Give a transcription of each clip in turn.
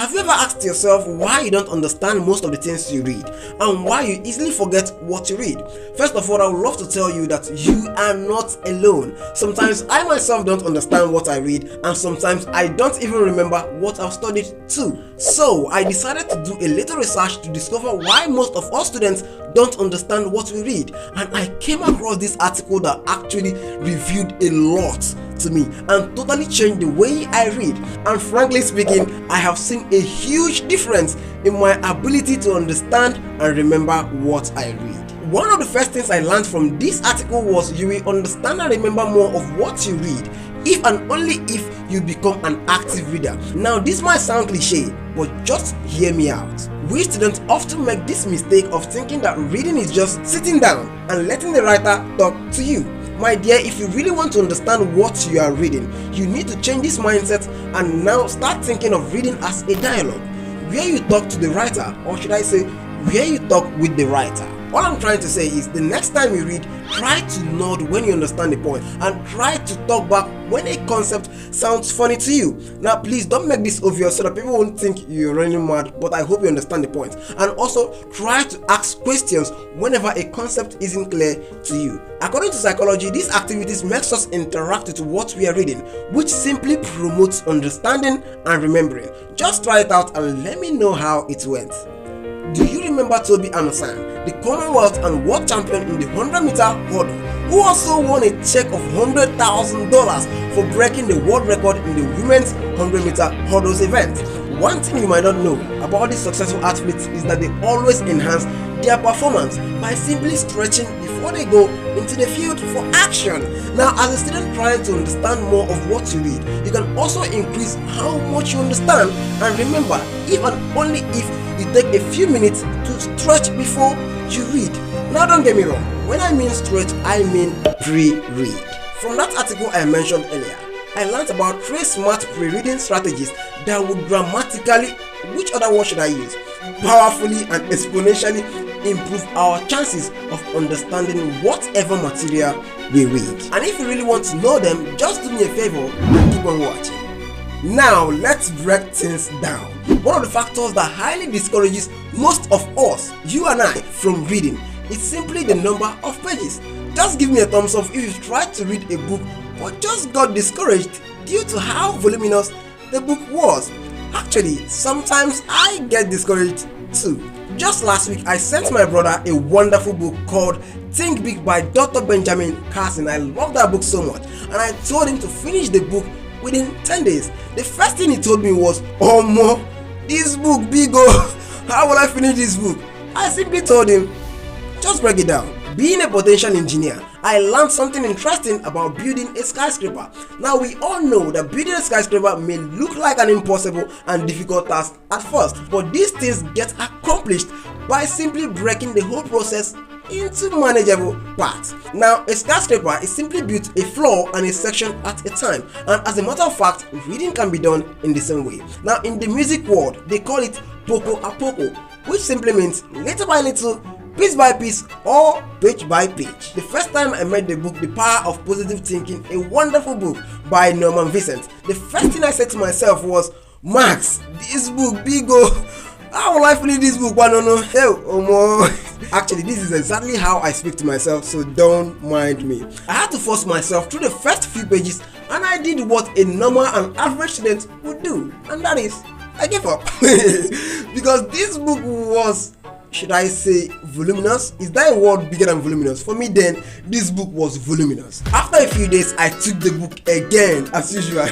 Have you ever asked yourself why you don't understand most of the things you read and why you easily forget what you read? First of all, I would love to tell you that you are not alone. Sometimes I myself don't understand what I read, and sometimes I don't even remember what I've studied too. So I decided to do a little research to discover why most of us students don't understand what we read, and I came across this article that actually revealed a lot to me and totally changed the way I read. And frankly speaking, I have seen a huge difference in my ability to understand and remember what I read. One of the first things I learned from this article was you will understand and remember more of what you read if and only if you become an active reader. Now this might sound cliche, but just hear me out. We students often make this mistake of thinking that reading is just sitting down and letting the writer talk to you. My dear, if you really want to understand what you are reading, you need to change this mindset and now start thinking of reading as a dialogue, where you talk to the writer, or should I say, where you talk with the writer. All I'm trying to say is the next time you read, try to nod when you understand the point and try to talk back when a concept sounds funny to you. Now please don't make this obvious so that people won't think you're running mad, but I hope you understand the point. And also try to ask questions whenever a concept isn't clear to you. According to psychology, these activities makes us interact with what we are reading, which simply promotes understanding and remembering. Just try it out and let me know how it went. Do you remember Toby Amusan, the Commonwealth and World Champion in the 100-meter hurdle, who also won a check of $100,000 for breaking the world record in the women's 100-meter hurdles event? One thing you might not know about these successful athletes is that they always enhance their performance by simply stretching before they go into the field for action. Now, as a student trying to understand more of what you read, you can also increase how much you understand and remember, if and only if you take a few minutes to stretch before you read. Now don't get me wrong, when I mean stretch, I mean pre-read. From that article I mentioned earlier, I learned about 3 smart pre-reading strategies that would dramatically, which other word should I use, powerfully and exponentially improve our chances of understanding whatever material we read. And if you really want to know them, just do me a favor and keep on watching. Now let's break things down. One of the factors that highly discourages most of us, you and I, from reading is simply the number of pages. Just give me a thumbs up if you've tried to read a book but just got discouraged due to how voluminous the book was. Actually, sometimes I get discouraged too. Just last week, I sent my brother a wonderful book called Think Big by Dr. Benjamin Carson. I love that book so much, and I told him to finish the book within 10 days. The first thing he told me was, "Oh mo, this book big oh, how will I finish this book?" I simply told him, just break it down. Being a potential engineer, I learned something interesting about building a skyscraper. Now we all know that building a skyscraper may look like an impossible and difficult task at first, but these things get accomplished by simply breaking the whole process into manageable parts. Now a skyscraper is simply built a floor and a section at a time, and as a matter of fact, reading can be done in the same way. Now in the music world, they call it poco a poco, which simply means little by little, piece by piece, or page by page. The first time I read the book The Power of Positive Thinking, a wonderful book by Norman Vincent, the first thing I said to myself was, "Max, this book big oh, how will I finish this book? No, hell, oh more." Actually, this is exactly how I speak to myself, so don't mind me. I had to force myself through the first few pages, and I did what a normal and average student would do, and that is, I gave up. Because this book was, should I say, voluminous? Is that a word bigger than voluminous? For me then, this book was voluminous. After a few days, I took the book again as usual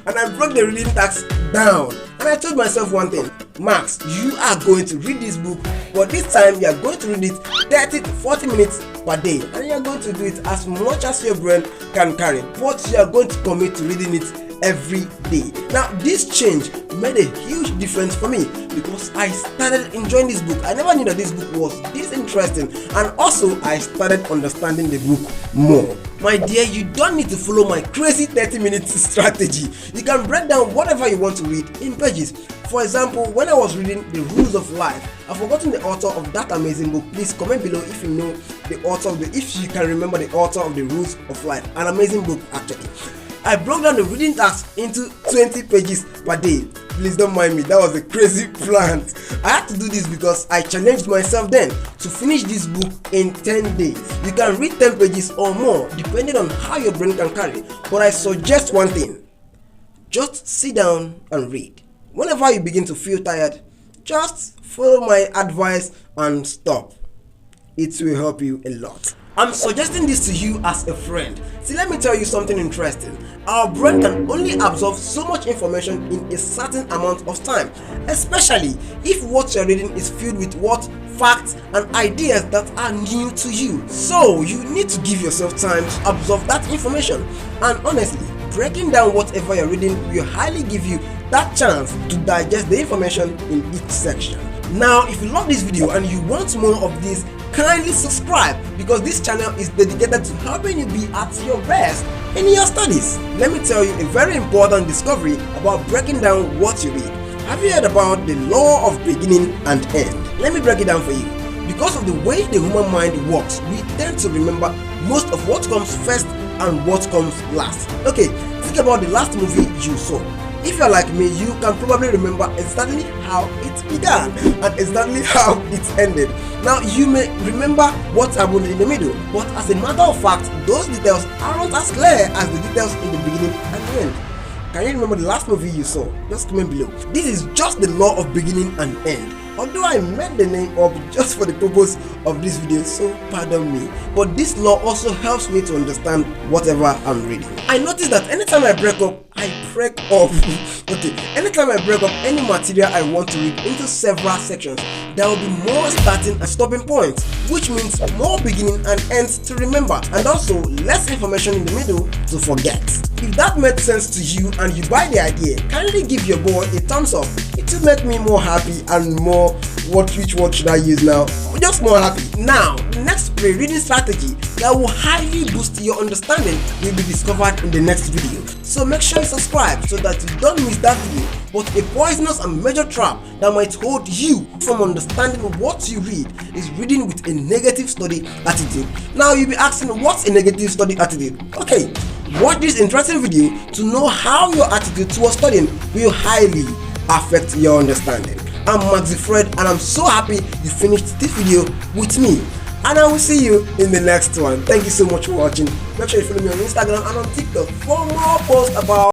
and I broke the reading task down, and I told myself one thing: Max, you are going to read this book, but this time you are going to read it 30 to 40 minutes per day, and you are going to do it as much as your brain can carry, but you are going to commit to reading it every day. Now this change made a huge difference for me because I started enjoying this book. I never knew that this book was this interesting, and also I started understanding the book more. My dear, you don't need to follow my crazy 30-minute strategy. You can break down whatever you want to read in pages. For example, when I was reading The Rules of Life, I've forgotten the author of that amazing book. Please comment below if you know the author of if you can remember the author of The Rules of Life. An amazing book actually. I broke down the reading task into 20 pages per day. Please don't mind me, that was a crazy plan. I had to do this because I challenged myself then to finish this book in 10 days. You can read 10 pages or more depending on how your brain can carry, but I suggest one thing: just sit down and read. Whenever you begin to feel tired, just follow my advice and stop. It will help you a lot. I'm suggesting this to you as a friend. See, let me tell you something interesting. Our brain can only absorb so much information in a certain amount of time, especially if what you're reading is filled with facts and ideas that are new to you. So you need to give yourself time to absorb that information. And honestly, breaking down whatever you're reading will highly give you that chance to digest the information in each section. Now, if you love this video and you want more of this, kindly subscribe, because this channel is dedicated to helping you be at your best in your studies. Let me tell you a very important discovery about breaking down what you read. Have you heard about the law of beginning and end? Let me break it down for you. Because of the way the human mind works, we tend to remember most of what comes first and what comes last. Okay, think about the last movie you saw. If you're like me, you can probably remember exactly how it began and exactly how it ended. Now, you may remember what happened in the middle, but as a matter of fact, those details aren't as clear as the details in the beginning and the end. Can you remember the last movie you saw? Just comment below. This is just the law of beginning and end. Although I made the name up just for the purpose of this video, so pardon me. But this law also helps me to understand whatever I'm reading. I noticed that anytime I break up okay, anytime I break up any material I want to read into several sections, there will be more starting and stopping points, which means more beginning and ends to remember, and also less information in the middle to forget. If that made sense to you and you buy the idea, kindly give your boy a thumbs up. It will make me more happy and more which word should I use now? Just more happy. Now, the next pre-reading strategy that will highly boost your understanding will be discovered in the next video. So make sure you subscribe so that you don't miss that video. But a poisonous and major trap that might hold you from understanding what you read is reading with a negative study attitude. Now you'll be asking, what's a negative study attitude? Okay, watch this interesting video to know how your attitude towards studying will highly affect your understanding. I'm Maxi Fred, and I'm so happy you finished this video with me. And I will see you in the next one. Thank you so much for watching. Make sure you follow me on Instagram and on TikTok for more posts about